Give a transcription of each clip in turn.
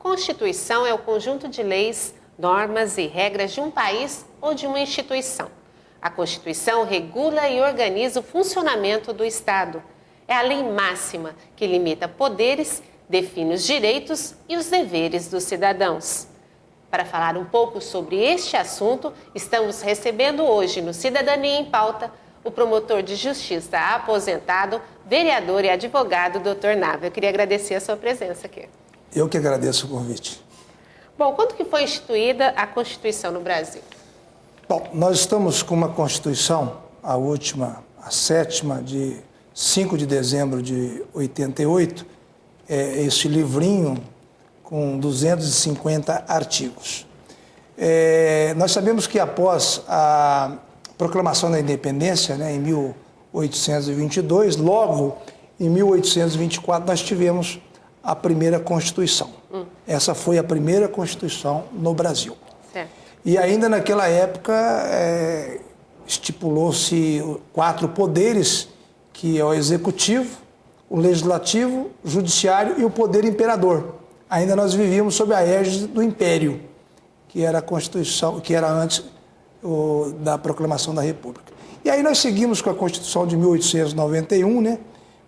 Constituição é o conjunto de leis, normas e regras de um país ou de uma instituição. A Constituição regula e organiza o funcionamento do Estado. É a lei máxima que limita poderes, define os direitos e os deveres dos cidadãos. Para falar um pouco sobre este assunto, estamos recebendo hoje no Cidadania em Pauta o promotor de justiça aposentado, vereador e advogado, Dr. Nava. Eu queria agradecer a sua presença aqui. Eu que agradeço o convite. Bom, quando que foi instituída a Constituição no Brasil? Bom, nós estamos com uma Constituição, a última, a sétima, de 5 de dezembro de 88, este livrinho com 250 artigos. Nós sabemos que após a proclamação da independência, né, em 1822, logo em 1824 nós tivemos a primeira Constituição. Essa foi a primeira Constituição no Brasil. Certo. E ainda naquela época estipulou-se 4 poderes, que é o Executivo, o Legislativo, o Judiciário e o Poder Imperador. Ainda nós vivíamos sob a égide do Império, que era a Constituição, que era antes da proclamação da República. E aí nós seguimos com a Constituição de 1891, né?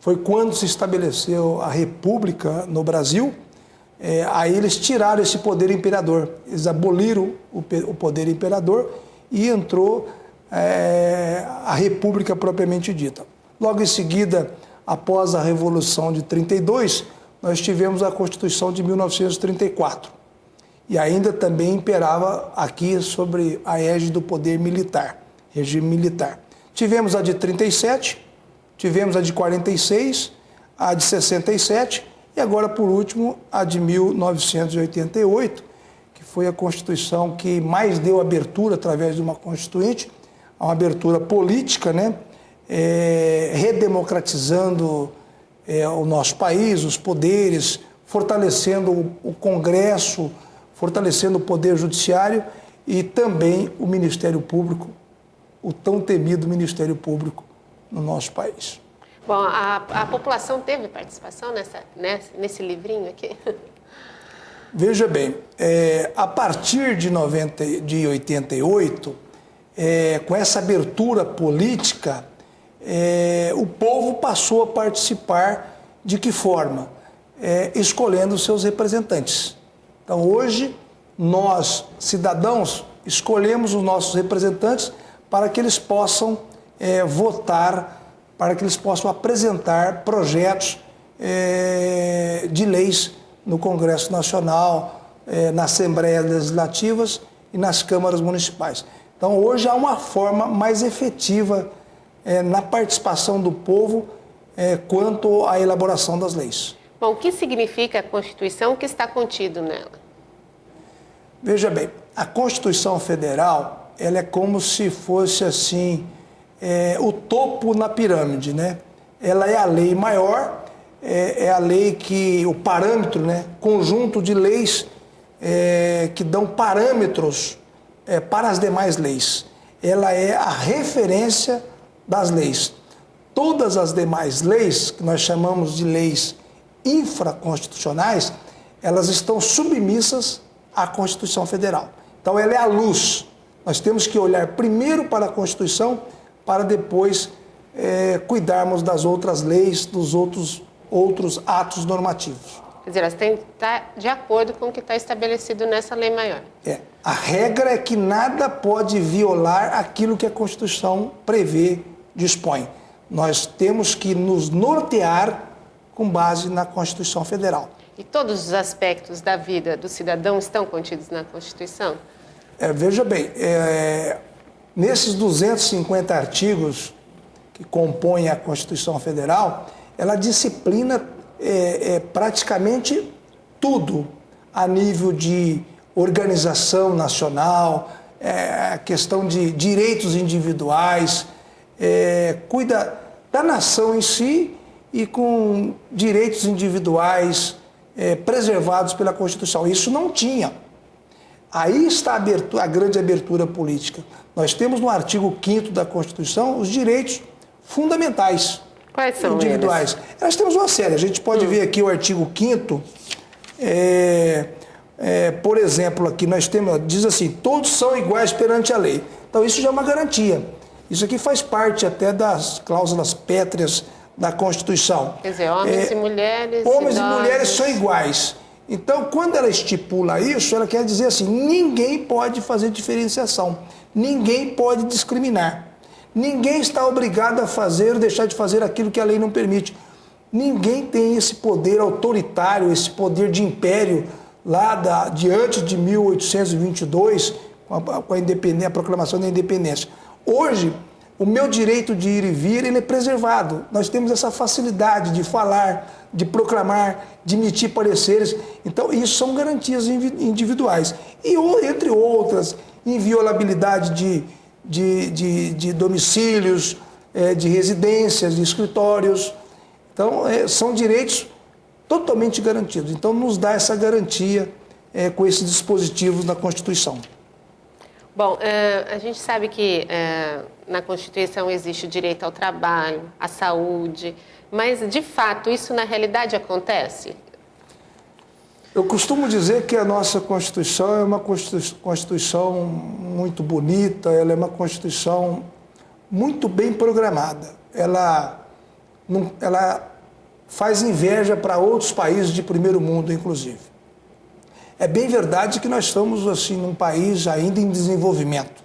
Foi quando se estabeleceu a República no Brasil. Aí eles tiraram esse poder imperador, eles aboliram o poder imperador e entrou a República propriamente dita. Logo em seguida, após a Revolução de 32, nós tivemos a Constituição de 1934. E ainda também imperava aqui sobre a égide do poder militar, regime militar. Tivemos a de 37, tivemos a de 46, a de 67 e agora, por último, a de 1988, que foi a Constituição que mais deu abertura através de uma Constituinte, uma abertura política, né? Redemocratizando o nosso país, os poderes, fortalecendo o Congresso, fortalecendo o Poder Judiciário e também o Ministério Público, o tão temido Ministério Público no nosso país. Bom, a população teve participação nesse livrinho aqui? Veja bem, a partir de 88, com essa abertura política, o povo passou a participar de que forma? Escolhendo seus representantes. Então, hoje, nós, cidadãos, escolhemos os nossos representantes para que eles possam votar, para que eles possam apresentar projetos de leis no Congresso Nacional, nas Assembleias Legislativas e nas câmaras municipais. Então, hoje há uma forma mais efetiva na participação do povo quanto à elaboração das leis. Bom, o que significa a Constituição que está contido nela? Veja bem, a Constituição Federal, ela é como se fosse assim, o topo na pirâmide, né? Ela é a lei maior, é a lei que, o parâmetro, né? Conjunto de leis que dão parâmetros para as demais leis. Ela é a referência das leis. Todas as demais leis, que nós chamamos de leis infraconstitucionais, elas estão submissas à Constituição Federal. Então, ela é a luz. Nós temos que olhar primeiro para a Constituição, para depois cuidarmos das outras leis, dos outros atos normativos. Quer dizer, elas têm que estar de acordo com o que está estabelecido nessa lei maior. A regra é que nada pode violar aquilo que a Constituição prevê, dispõe. Nós temos que nos nortear com base na Constituição Federal. E todos os aspectos da vida do cidadão estão contidos na Constituição? Veja bem, nesses 250 artigos que compõem a Constituição Federal, ela disciplina praticamente tudo a nível de organização nacional, a questão de direitos individuais, cuida da nação em si e com direitos individuais preservados pela Constituição. Isso não tinha. Aí está a grande abertura política. Nós temos no artigo 5º da Constituição os direitos fundamentais. Quais são individuais. Eles? Nós temos uma série. A gente pode ver aqui o artigo 5º, Por exemplo, aqui nós temos, diz assim, todos são iguais perante a lei. Então isso já é uma garantia. Isso aqui faz parte até das cláusulas pétreas da Constituição. Quer dizer, homens e mulheres... Homens idosos. e mulheres são iguais. Então, quando ela estipula isso, ela quer dizer assim, ninguém pode fazer diferenciação, ninguém pode discriminar. Ninguém está obrigado a fazer ou deixar de fazer aquilo que a lei não permite. Ninguém tem esse poder autoritário, esse poder de império lá de antes de 1822, com a proclamação da independência. Hoje, o meu direito de ir e vir, ele é preservado. Nós temos essa facilidade de falar, de proclamar, de emitir pareceres. Então, isso são garantias individuais. E, entre outras, inviolabilidade de domicílios, de residências, de escritórios. Então, são direitos totalmente garantidos. Então, nos dá essa garantia com esses dispositivos na Constituição. Bom, a gente sabe que na Constituição existe o direito ao trabalho, à saúde, mas, de fato, isso na realidade acontece? Eu costumo dizer que a nossa Constituição é uma Constituição muito bonita, ela é uma Constituição muito bem programada. Ela faz inveja para outros países de primeiro mundo, inclusive. É bem verdade que nós estamos assim, num país ainda em desenvolvimento.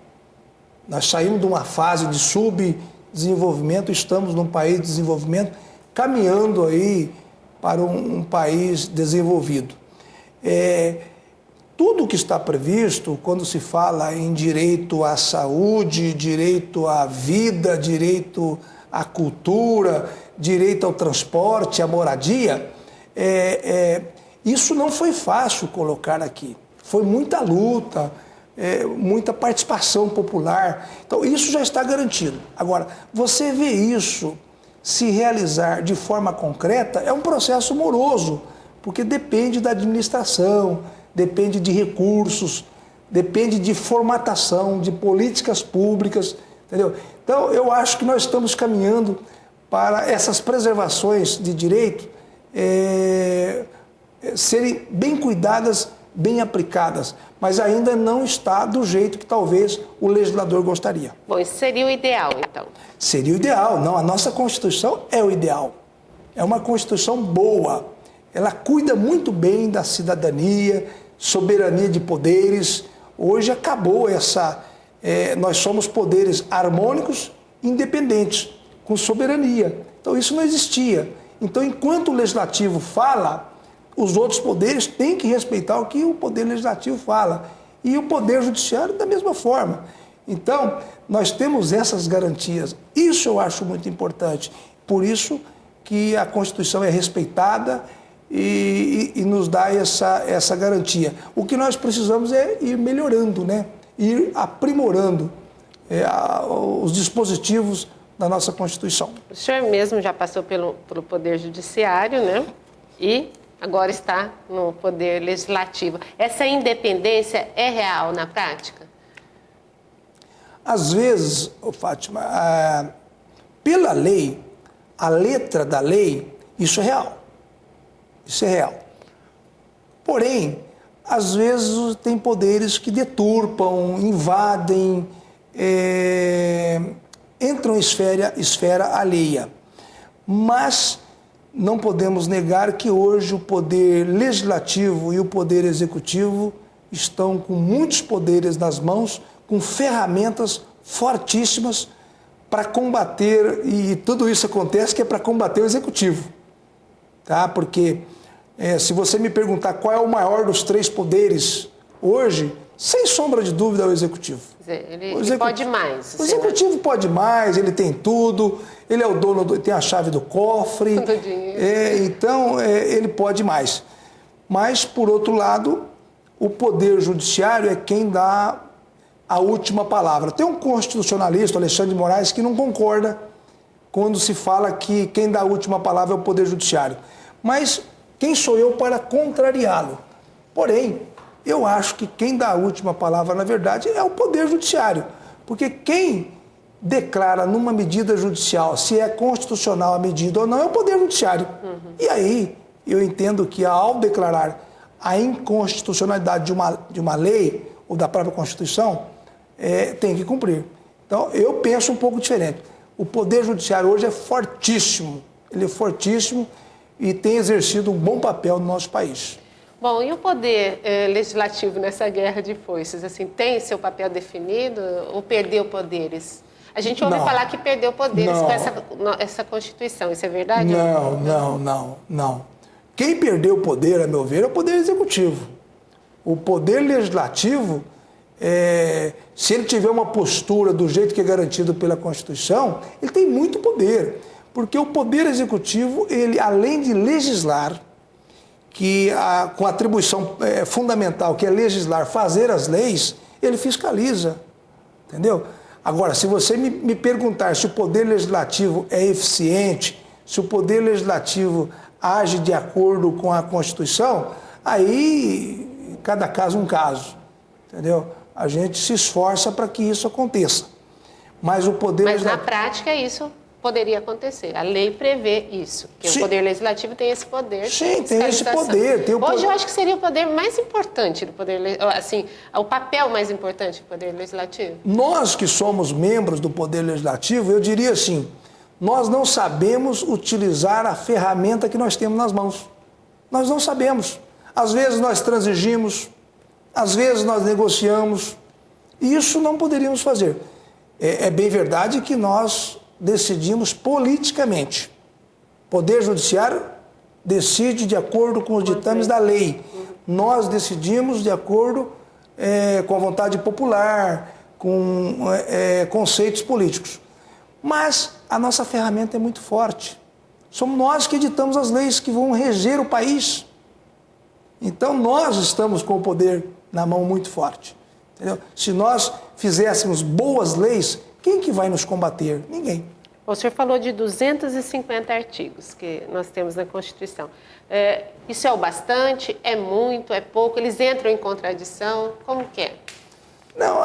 Nós saímos de uma fase de subdesenvolvimento, estamos num país de desenvolvimento, caminhando aí para um país desenvolvido. Tudo que está previsto, quando se fala em direito à saúde, direito à vida, direito à cultura, direito ao transporte, à moradia, isso não foi fácil colocar aqui. Foi muita luta, muita participação popular. Então, isso já está garantido. Agora, você vê isso se realizar de forma concreta é um processo moroso, porque depende da administração, depende de recursos, depende de formatação, de políticas públicas, entendeu? Então, eu acho que nós estamos caminhando para essas preservações de direito serem bem cuidadas, bem aplicadas, mas ainda não está do jeito que talvez o legislador gostaria. Bom, isso seria o ideal, então? Seria o ideal. Não, a nossa Constituição é o ideal. É uma Constituição boa. Ela cuida muito bem da cidadania, soberania de poderes. Hoje acabou essa... nós somos poderes harmônicos, independentes, com soberania. Então isso não existia. Então, enquanto o legislativo fala, os outros poderes têm que respeitar o que o poder legislativo fala. E o poder judiciário da mesma forma. Então, nós temos essas garantias. Isso eu acho muito importante. Por isso que a Constituição é respeitada e nos dá essa garantia. O que nós precisamos é ir melhorando, né? Ir aprimorando os dispositivos da nossa Constituição. O senhor mesmo já passou pelo Poder Judiciário, né? E agora está no Poder Legislativo. Essa independência é real na prática? Às vezes, Fátima, pela lei, a letra da lei, isso é real. Isso é real. Porém, às vezes tem poderes que deturpam, invadem, entram em esfera alheia. Mas não podemos negar que hoje o poder legislativo e o poder executivo estão com muitos poderes nas mãos, com ferramentas fortíssimas para combater, e tudo isso acontece que é para combater o executivo. Tá? Porque se você me perguntar qual é o maior dos três poderes hoje, sem sombra de dúvida é o executivo. Ele pode mais. O executivo pode mais, ele tem tudo, ele é o dono, tem a chave do cofre. Do dinheiro. Então, ele pode mais. Mas, por outro lado, o poder judiciário é quem dá a última palavra. Tem um constitucionalista, Alexandre de Moraes, que não concorda quando se fala que quem dá a última palavra é o poder judiciário. Mas quem sou eu para contrariá-lo? Porém, eu acho que quem dá a última palavra, na verdade, é o Poder Judiciário. Porque quem declara numa medida judicial se é constitucional a medida ou não é o Poder Judiciário. Uhum. E aí, eu entendo que ao declarar a inconstitucionalidade de uma lei ou da própria Constituição, tem que cumprir. Então, eu penso um pouco diferente. O Poder Judiciário hoje é fortíssimo, ele é fortíssimo e tem exercido um bom papel no nosso país. Bom, e o Poder Legislativo nessa guerra de foices, assim, tem seu papel definido ou perdeu poderes? A gente ouve falar que perdeu poderes com essa Constituição, isso é verdade? Não. Quem perdeu o poder, a meu ver, é o Poder Executivo. O Poder Legislativo, se ele tiver uma postura do jeito que é garantido pela Constituição, ele tem muito poder. Porque o Poder Executivo, ele, além de legislar, com a atribuição fundamental, que é legislar, fazer as leis, ele fiscaliza, entendeu? Agora, se você me perguntar se o Poder Legislativo é eficiente, se o Poder Legislativo age de acordo com a Constituição, aí cada caso um caso, entendeu? A gente se esforça para que isso aconteça. Mas na prática isso poderia acontecer. A lei prevê isso, que o Poder Legislativo tem esse poder. Sim, tem esse poder. Hoje eu acho que seria o poder mais importante do Poder Legislativo, assim, o papel mais importante do Poder Legislativo. Nós que somos membros do Poder Legislativo, eu diria assim, nós não sabemos utilizar a ferramenta que nós temos nas mãos. Nós não sabemos. Às vezes nós transigimos, às vezes nós negociamos. Isso não poderíamos fazer. É bem verdade que nós decidimos politicamente. O Poder Judiciário decide de acordo com os ditames da lei. Nós decidimos de acordo com a vontade popular, com conceitos políticos. Mas a nossa ferramenta é muito forte. Somos nós que editamos as leis que vão reger o país. Então nós estamos com o poder na mão muito forte. Entendeu? Se nós fizéssemos boas leis, quem que vai nos combater? Ninguém. O senhor falou de 250 artigos que nós temos na Constituição. Isso é o bastante? É muito? É pouco? Eles entram em contradição? Como que é? Não,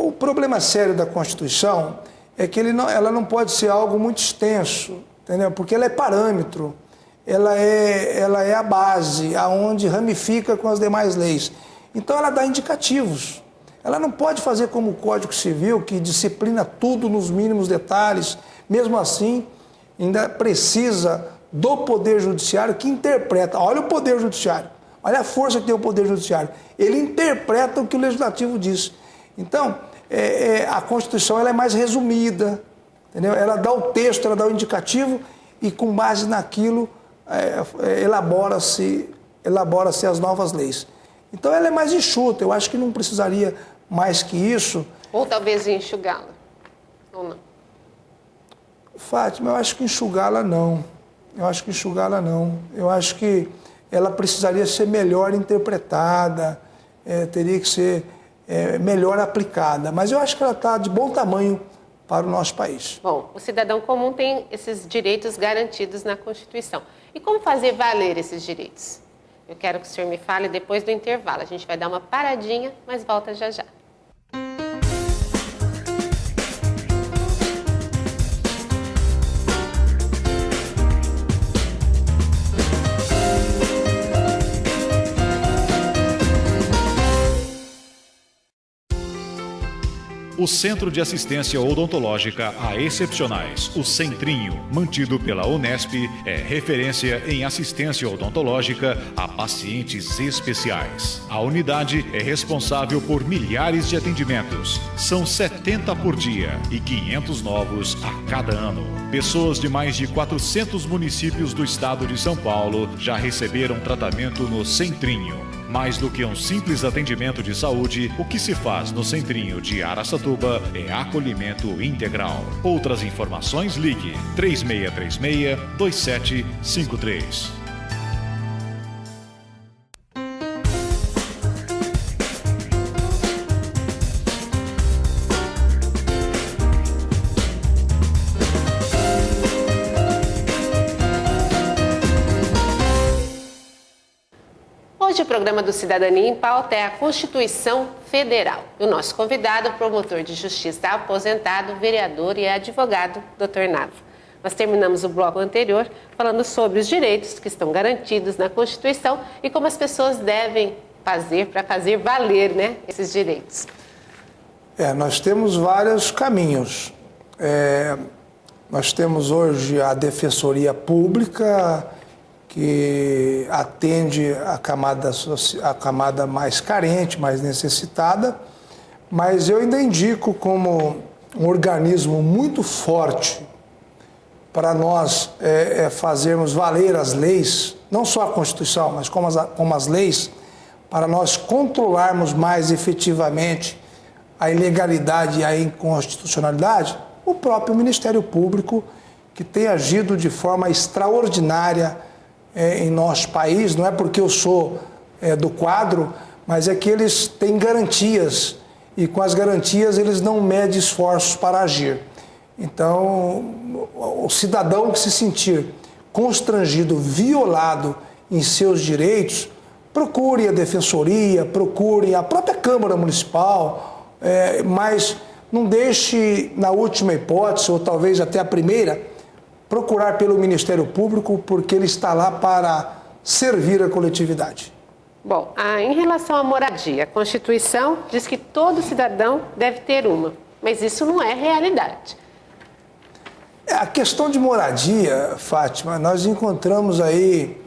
o problema sério da Constituição é que ela não pode ser algo muito extenso, entendeu? Porque ela é parâmetro, ela é a base, aonde ramifica com as demais leis. Então ela dá indicativos. Ela não pode fazer como o Código Civil, que disciplina tudo nos mínimos detalhes. Mesmo assim, ainda precisa do Poder Judiciário que interpreta. Olha o Poder Judiciário, olha a força que tem o Poder Judiciário. Ele interpreta o que o Legislativo diz. Então, a Constituição ela é mais resumida, entendeu? Ela dá o texto, ela dá o indicativo e com base naquilo elabora-se as novas leis. Então ela é mais enxuta, eu acho que não precisaria mais que isso. Ou talvez enxugá-la, ou não? Fátima, eu acho que enxugá-la não. Eu acho que ela precisaria ser melhor interpretada, teria que ser melhor aplicada. Mas eu acho que ela está de bom tamanho para o nosso país. Bom, o cidadão comum tem esses direitos garantidos na Constituição. E como fazer valer esses direitos? Eu quero que o senhor me fale depois do intervalo. A gente vai dar uma paradinha, mas volta já já. O Centro de Assistência Odontológica a Excepcionais, o Centrinho, mantido pela Unesp, é referência em assistência odontológica a pacientes especiais. A unidade é responsável por milhares de atendimentos. São 70 por dia e 500 novos a cada ano. Pessoas de mais de 400 municípios do estado de São Paulo já receberam tratamento no Centrinho. Mais do que um simples atendimento de saúde, o que se faz no Centrinho de Araçatuba é acolhimento integral. Outras informações, ligue 3636-2753. Hoje o programa do Cidadania em Pauta é a Constituição Federal. E o nosso convidado, promotor de justiça aposentado, vereador e advogado, Dr. Nava. Nós terminamos o bloco anterior falando sobre os direitos que estão garantidos na Constituição e como as pessoas devem fazer para fazer valer, né, esses direitos. Nós temos vários caminhos. Nós temos hoje a Defensoria Pública, que atende a camada mais carente, mais necessitada, mas eu ainda indico como um organismo muito forte para nós fazermos valer as leis, não só a Constituição, mas como as leis, para nós controlarmos mais efetivamente a ilegalidade e a inconstitucionalidade, o próprio Ministério Público, que tem agido de forma extraordinária em nosso país. Não é porque eu sou do quadro, mas é que eles têm garantias, e com as garantias eles não medem esforços para agir. Então, o cidadão que se sentir constrangido, violado em seus direitos, procure a Defensoria, procure a própria Câmara Municipal, mas não deixe, na última hipótese, ou talvez até a primeira, procurar pelo Ministério Público, porque ele está lá para servir a coletividade. Bom, em relação à moradia, a Constituição diz que todo cidadão deve ter uma, mas isso não é realidade. A questão de moradia, Fátima, nós encontramos aí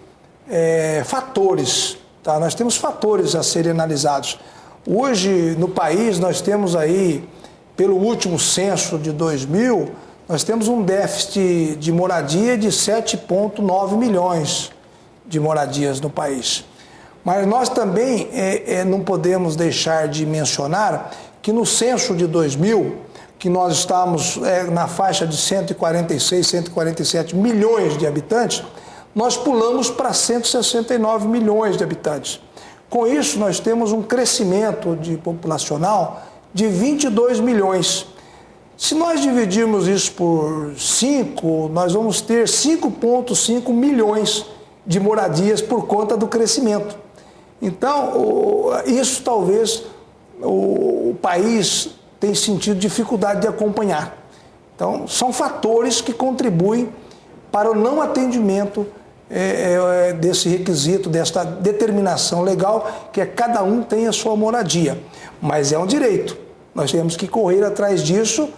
fatores, tá? Nós temos fatores a serem analisados. Hoje, no país, nós temos aí, pelo último censo de 2000, nós temos um déficit de moradia de 7,9 milhões de moradias no país. Mas nós também não podemos deixar de mencionar que no censo de 2000, que nós estávamos na faixa de 146, 147 milhões de habitantes, nós pulamos para 169 milhões de habitantes. Com isso, nós temos um crescimento populacional de 22 milhões. Se nós dividirmos isso por 5, nós vamos ter 5,5 milhões de moradias por conta do crescimento. Então, isso talvez o país tenha sentido dificuldade de acompanhar. Então, são fatores que contribuem para o não atendimento desse requisito, desta determinação legal, que é cada um tem a sua moradia. Mas é um direito. Nós temos que correr atrás disso,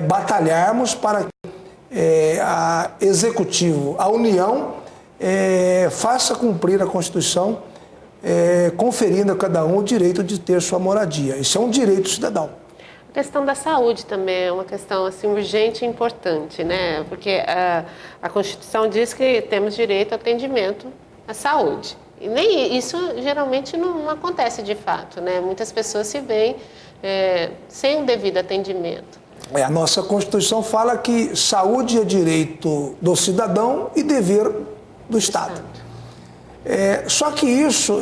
batalharmos para que a Executivo, a União, faça cumprir a Constituição, conferindo a cada um o direito de ter sua moradia. Isso é um direito cidadão. A questão da saúde também é uma questão assim, urgente e importante, né? Porque a Constituição diz que temos direito ao atendimento à saúde. E nem isso geralmente não acontece de fato, né? Muitas pessoas se veem sem o devido atendimento. A nossa Constituição fala que saúde é direito do cidadão e dever do Estado. Só que isso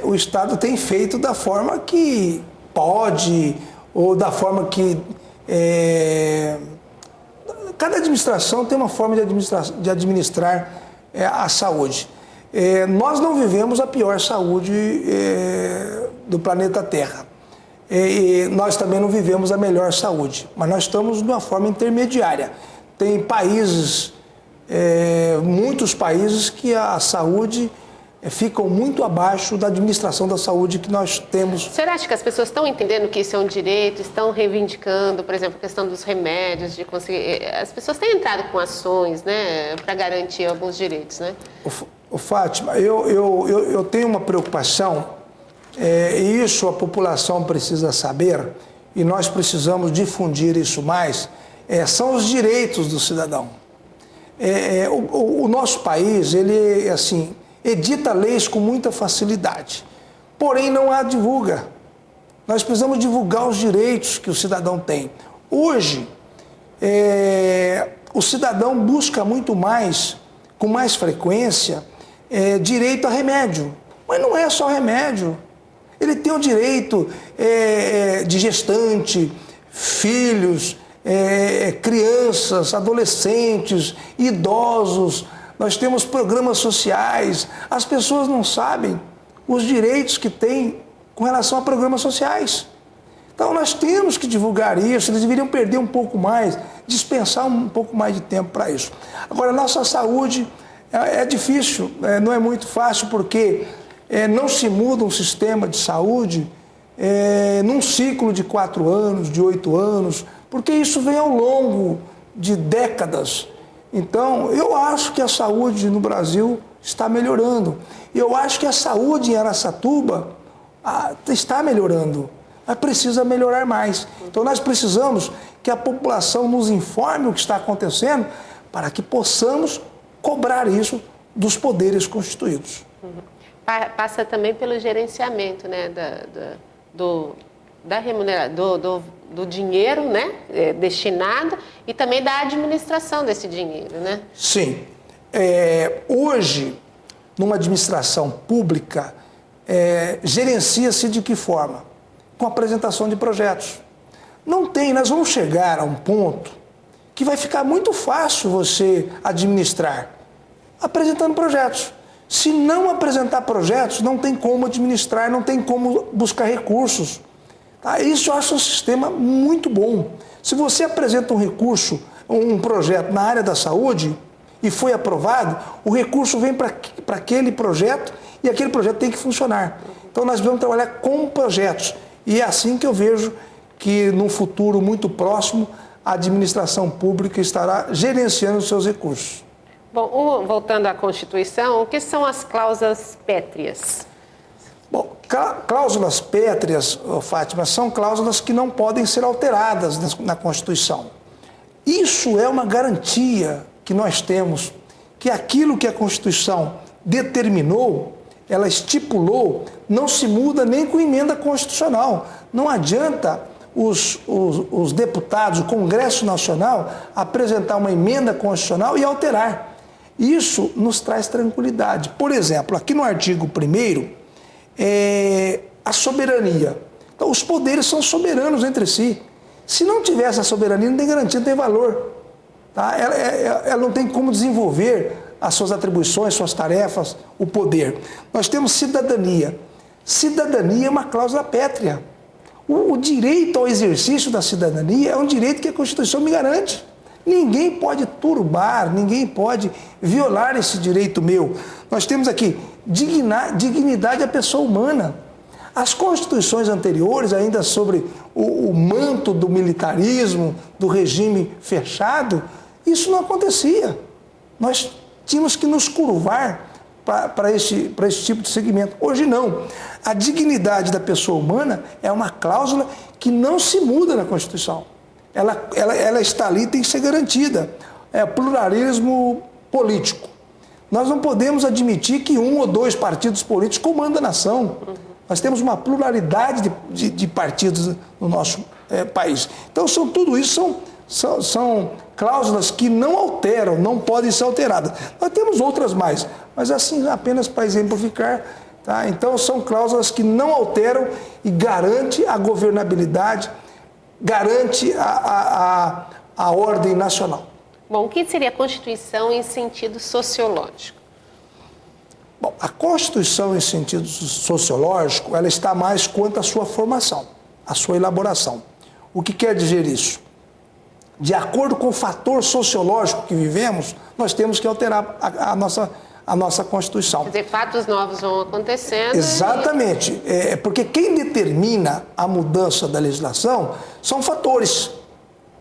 o Estado tem feito da forma que pode, ou da forma que... cada administração tem uma forma de administrar a saúde. Nós não vivemos a pior saúde do planeta Terra. E nós também não vivemos a melhor saúde, mas nós estamos de uma forma intermediária. Tem países, muitos países, que a saúde ficam muito abaixo da administração da saúde que nós temos. Você acha que as pessoas estão entendendo que isso é um direito, estão reivindicando, por exemplo, a questão dos remédios, de conseguir... As pessoas têm entrado com ações, né, para garantir alguns direitos, né? Fátima, eu tenho uma preocupação, e isso a população precisa saber, e nós precisamos difundir isso mais, são os direitos do cidadão. O nosso país, ele, assim, edita leis com muita facilidade, porém não a divulga. Nós precisamos divulgar os direitos que o cidadão tem. Hoje, o cidadão busca muito mais, com mais frequência, direito a remédio. Mas não é só remédio. Ele tem o direito de gestante, filhos, crianças, adolescentes, idosos. Nós temos programas sociais. As pessoas não sabem os direitos que têm com relação a programas sociais. Então nós temos que divulgar isso. Eles deveriam perder um pouco mais dispensar um pouco mais de tempo para isso. Agora, a nossa saúde é difícil, não é muito fácil, porque não se muda um sistema de saúde num ciclo de 4 anos, de 8 anos, porque isso vem ao longo de décadas. Então, eu acho que a saúde no Brasil está melhorando. Eu acho que a saúde em Araçatuba está melhorando, mas precisa melhorar mais. Então, nós precisamos que a população nos informe o que está acontecendo para que possamos cobrar isso dos poderes constituídos. Passa também pelo gerenciamento, né, da remuneração, do dinheiro, né, destinado, e também da administração desse dinheiro, né? Sim. Hoje, numa administração pública, gerencia-se de que forma? Com a apresentação de projetos. Nós vamos chegar a um ponto que vai ficar muito fácil você administrar, apresentando projetos. Se não apresentar projetos, não tem como administrar, não tem como buscar recursos. Tá? Isso eu acho um sistema muito bom. Se você apresenta um recurso, um projeto na área da saúde e foi aprovado, o recurso vem para aquele projeto e aquele projeto tem que funcionar. Então nós vamos trabalhar com projetos. E é assim que eu vejo que num futuro muito próximo a administração pública estará gerenciando os seus recursos. Bom, voltando à Constituição, o que são as cláusulas pétreas? Bom, cláusulas pétreas, Fátima, são cláusulas que não podem ser alteradas na Constituição. Isso é uma garantia que nós temos, que aquilo que a Constituição determinou, ela estipulou, não se muda nem com emenda constitucional. Não adianta os deputados, o Congresso Nacional, apresentar uma emenda constitucional e alterar. Isso nos traz tranquilidade. Por exemplo, aqui no artigo 1º, a soberania. Então, os poderes são soberanos entre si. Se não tiver essa soberania, não tem garantia, não tem valor. Tá? Ela não tem como desenvolver as suas atribuições, suas tarefas, o poder. Nós temos cidadania. Cidadania é uma cláusula pétrea. O direito ao exercício da cidadania é um direito que a Constituição me garante. Ninguém pode turbar, ninguém pode violar esse direito meu. Nós temos aqui dignidade à pessoa humana. As constituições anteriores, ainda sobre o manto do militarismo, do regime fechado, isso não acontecia. Nós tínhamos que nos curvar para esse tipo de segmento. Hoje não. A dignidade da pessoa humana é uma cláusula que não se muda na Constituição. Ela está ali e tem que ser garantida. É pluralismo político. Nós não podemos admitir que 1 ou 2 partidos políticos comandam a nação. Nós temos uma pluralidade de partidos no nosso país. Então, tudo isso são cláusulas que não alteram, não podem ser alteradas. Nós temos outras mais, mas assim, apenas para exemplificar. Tá? Então, são cláusulas que não alteram e garante a governabilidade, garante a ordem nacional. Bom, o que seria a Constituição em sentido sociológico? Bom, a Constituição em sentido sociológico, ela está mais quanto à sua formação, à sua elaboração. O que quer dizer isso? De acordo com o fator sociológico que vivemos, nós temos que alterar a nossa Constituição. Quer dizer, fatos novos vão acontecendo. Exatamente. Porque quem determina a mudança da legislação são fatores.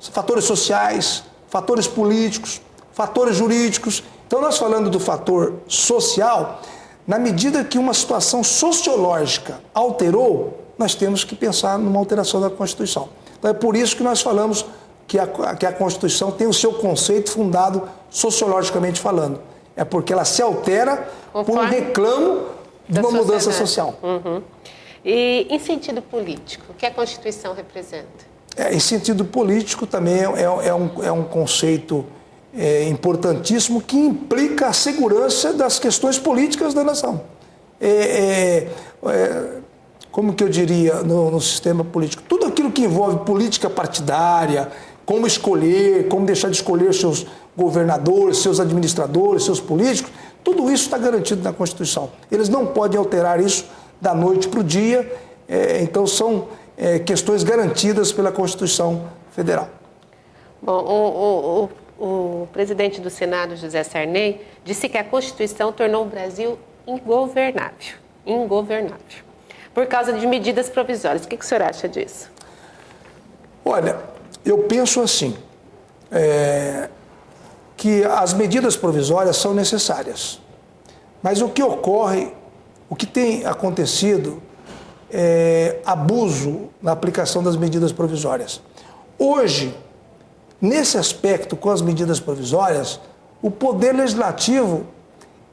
Fatores sociais, fatores políticos, fatores jurídicos. Então, nós falando do fator social, na medida que uma situação sociológica alterou, nós temos que pensar numa alteração da Constituição. Então, é por isso que nós falamos que a Constituição tem o seu conceito fundado sociologicamente falando. É porque ela se altera por um reclamo de uma mudança social. Uhum. E em sentido político, o que a Constituição representa? Em sentido político também é um conceito importantíssimo que implica a segurança das questões políticas da nação. Como que eu diria no sistema político? Tudo aquilo que envolve política partidária, como escolher, como deixar de escolher seus governadores, seus administradores, seus políticos, tudo isso está garantido na Constituição. Eles não podem alterar isso da noite para o dia, então são questões garantidas pela Constituição Federal. Bom, o presidente do Senado, José Sarney, disse que a Constituição tornou o Brasil ingovernável, por causa de medidas provisórias. O que o senhor acha disso? Olha, eu penso assim, que as medidas provisórias são necessárias, mas o que ocorre, o que tem acontecido é abuso na aplicação das medidas provisórias. Hoje, nesse aspecto, com as medidas provisórias, o Poder Legislativo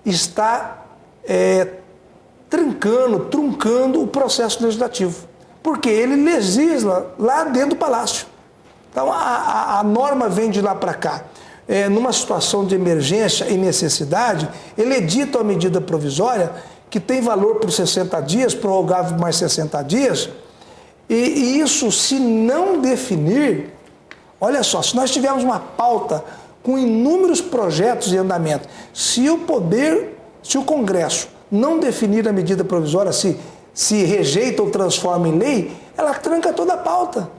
está truncando o processo legislativo, porque ele legisla lá dentro do Palácio. Então, a norma vem de lá para cá. Numa situação de emergência e necessidade, ele edita a medida provisória, que tem valor por 60 dias, prorrogável mais 60 dias, e isso, se não definir, olha só, se nós tivermos uma pauta com inúmeros projetos em andamento, se o Congresso não definir a medida provisória, se rejeita ou transforma em lei, ela tranca toda a pauta.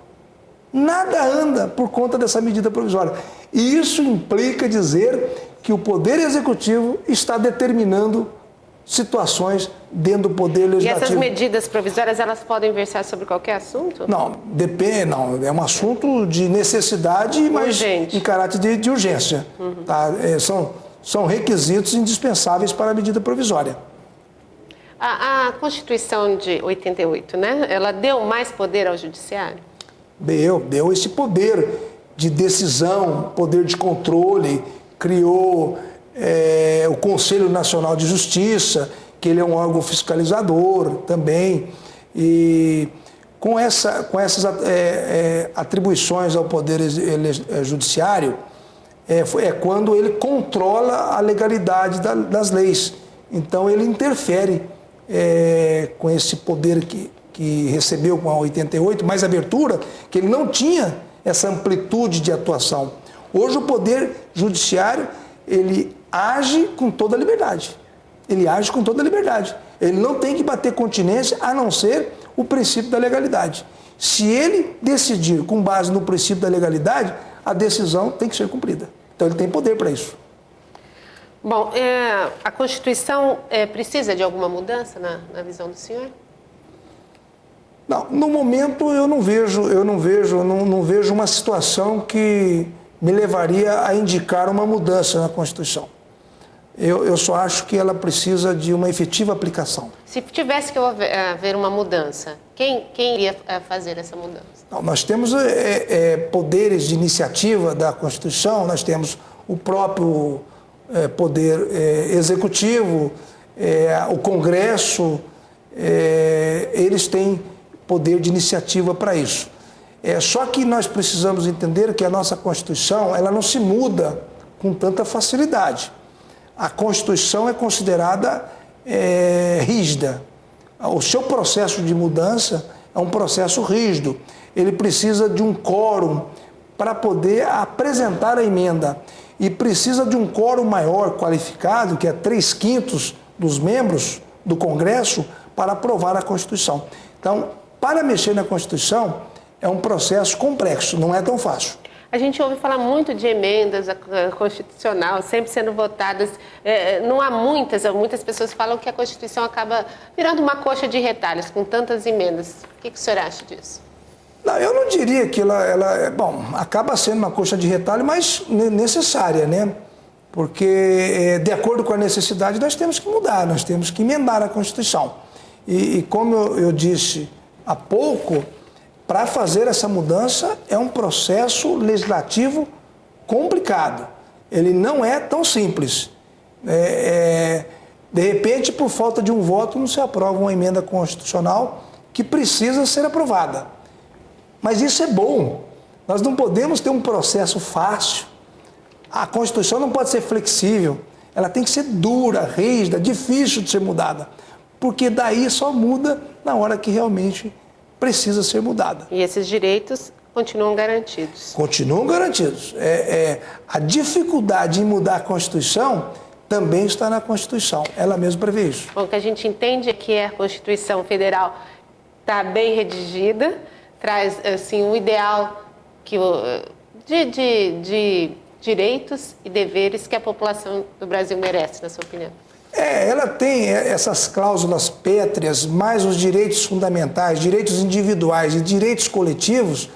Nada anda por conta dessa medida provisória. E isso implica dizer que o Poder Executivo está determinando situações dentro do Poder Legislativo. E essas medidas provisórias, elas podem versar sobre qualquer assunto? Não, depende, não. É um assunto de necessidade, mas urgente, em caráter de urgência. Tá? São requisitos indispensáveis para a medida provisória. A Constituição de 88, né? Ela deu mais poder ao Judiciário? Deu esse poder de decisão, poder de controle, criou o Conselho Nacional de Justiça, que ele é um órgão fiscalizador também, e com essas atribuições ao Poder Judiciário, é quando ele controla a legalidade das leis. Então ele interfere com esse poder que recebeu com a 88, mais abertura, que ele não tinha essa amplitude de atuação. Hoje o Poder Judiciário, ele age com toda a liberdade. Ele age com toda a liberdade. Ele não tem que bater continência, a não ser o princípio da legalidade. Se ele decidir com base no princípio da legalidade, a decisão tem que ser cumprida. Então ele tem poder para isso. Bom, a Constituição precisa de alguma mudança na visão do senhor? Não, no momento eu não vejo uma situação que me levaria a indicar uma mudança na Constituição. Eu só acho que ela precisa de uma efetiva aplicação. Se tivesse que haver uma mudança, quem iria fazer essa mudança? Não, nós temos poderes de iniciativa da Constituição, nós temos o próprio Poder Executivo, o Congresso, eles têm poder de iniciativa para isso. Só que nós precisamos entender que a nossa Constituição ela não se muda com tanta facilidade. A Constituição é considerada rígida. O seu processo de mudança é um processo rígido. Ele precisa de um quórum para poder apresentar a emenda. E precisa de um quórum maior qualificado, que é 3/5 dos membros do Congresso, para aprovar a Constituição. Então, para mexer na Constituição, é um processo complexo, não é tão fácil. A gente ouve falar muito de emendas constitucional, sempre sendo votadas. Não há muitas pessoas falam que a Constituição acaba virando uma coxa de retalhos com tantas emendas. O que o senhor acha disso? Não, eu não diria que ela acaba sendo uma coxa de retalho, mas necessária, né? Porque, de acordo com a necessidade, nós temos que mudar, nós temos que emendar a Constituição. E como eu disse há pouco, para fazer essa mudança é um processo legislativo complicado. Ele não é tão simples. De repente, por falta de um voto, não se aprova uma emenda constitucional que precisa ser aprovada. Mas isso é bom. Nós não podemos ter um processo fácil. A Constituição não pode ser flexível. Ela tem que ser dura, rígida, difícil de ser mudada. Porque daí só muda na hora que realmente precisa ser mudada. E esses direitos continuam garantidos? Continuam garantidos. A dificuldade em mudar a Constituição também está na Constituição. Ela mesma prevê isso. Bom, o que a gente entende é que a Constituição Federal está bem redigida, traz assim, o ideal de direitos e deveres que a população do Brasil merece, na sua opinião? Ela tem essas cláusulas pétreas, mais os direitos fundamentais, direitos individuais e direitos coletivos.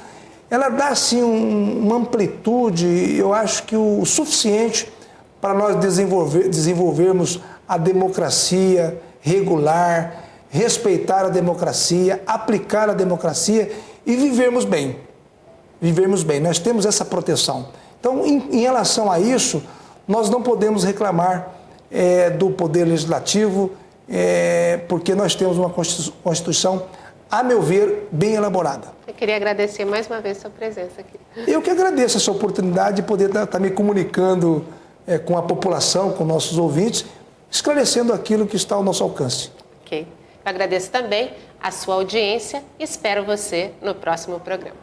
Ela dá, assim, uma amplitude, eu acho que o suficiente para nós desenvolvermos a democracia regular, respeitar a democracia, aplicar a democracia e vivermos bem. Vivermos bem, nós temos essa proteção. Então, em relação a isso, nós não podemos reclamar do Poder Legislativo, porque nós temos uma Constituição, a meu ver, bem elaborada. Eu queria agradecer mais uma vez a sua presença aqui. Eu que agradeço essa oportunidade de poder estar me comunicando com a população, com nossos ouvintes, esclarecendo aquilo que está ao nosso alcance. Ok. Eu agradeço também a sua audiência e espero você no próximo programa.